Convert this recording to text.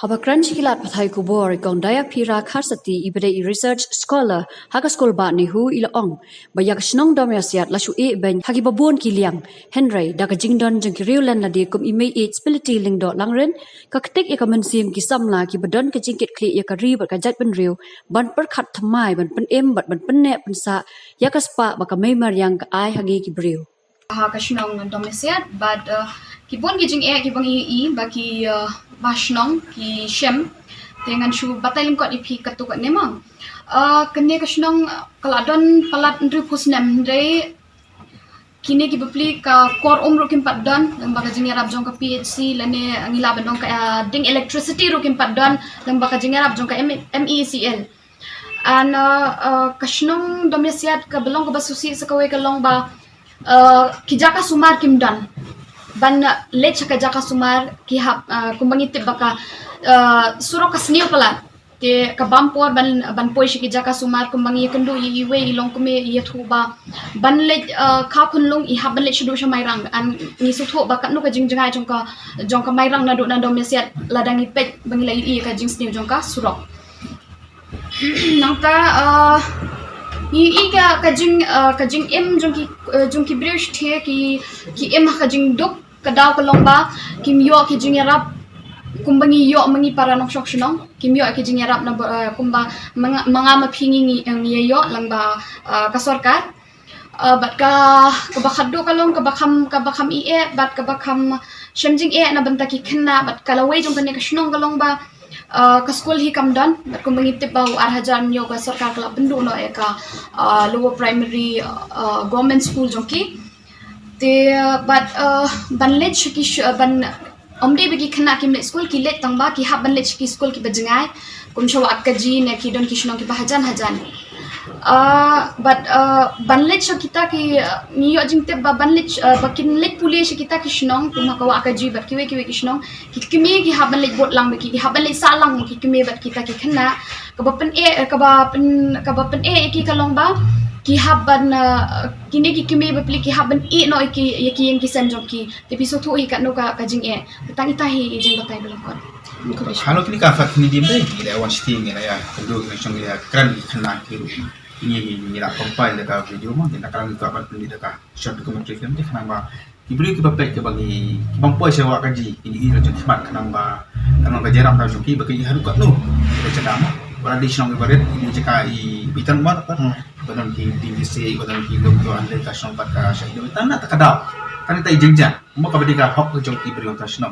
Habakran sikilat pathai kubor kong daya pira khasati ibadai research scholar haka skol ba nehu ilaong bayak snong domyasiat lasu e ben hagi babon kiliang Henry daga jingdon jeng kiriulan ladi kum imei e spiliti lingdo langren kaktik e kamansim ki samla ki badon ke jingkit kli e kari bat kajat ben riu ban perkhat thamai ban pen em bat ban penne pensa yakaspa baka memar yang ai hagi ki briu kashnong domesiat but kibon gijing kibang baki bashnong ki shem dengan shu batalin kot ipi katukat nemang kene kashnong kaladon palat ndri pusnem ndre kini ki bepli ka kor umro kim paddan lembaga jingerap jong ka PHC lane ngila bandong ka ding electricity ro kim paddan lembaga jingerap jong ka MECL and kashnong domesiat ka belong ka basusi sakawe ka long ba kijaka sumar kim dan ban lech ka jaka sumar ki hap kumbangitip baka suro kasniu pala te ka bampor ban poi shi ki jaka sumar kumbangi kendu iwe ilong kume yethuba ban lech kha khunlung i hab ban lech shu mairang an ni su tho baka nu ka jingjanga jong ka mairang na do na domesiat ladangi pet bangi lai i ka jingsniu jong ka surok nangka kajing em jong ki brish the ki em kajing duk kadaw kalongba kim yo ki jingerap kumbangi yo mangi para nok shok shnong kim yo ki jingerap na kumba mga maphingi ngi yo langba ka sarkar bat ka bakhaddo kalong ka bakham bat ka bakham shemjing na banta ki khanna bat kalawe jong kane ka shnong kalong ba ka school hi kam dan bat ko mangitip ba arhajan yo ka sarkar kala bendu no ka lower primary government school jongki te but ban let ki ban omde bagi khana kim le school ki let tangba ki ha ban let ki school ki bajangai kum shaw akaji ne ki don ki shnong ki bahajan hajan but ban let kita ki ni yo jing te ban let bakin let police kita ki shnong kum ka wa akaji bat ki we ki shnong ki kimi ki ha ban let bot lang ki ha ban let salang ki kimi bat kita ki khana ka ba pen e ki kalong ba ki haban kini ki kimi bepli ki haban no ki yang ki senjong ki tapi so thu ka no ka jing tang itahi jing batai belakon halo kini ka fat ni dim dai ila wan sting ila ya do ngang ya kran khana ki ni la compile ka video mo kita kan ka bat ni ka short documentary film ni khana ba ibri ki bapai ke bagi bang poi sewa kaji ini ira jeng khmat khana ba kan ba jeram ka joki bagi haru ka no cakap wala di shnong baret ini jeka I bitan mat kan badan ki DVC badan ki doktor ande ka shong pat ka shai do tan na takadaw kan tai jengjan mo ka badi ka hok jong ki bri ta shno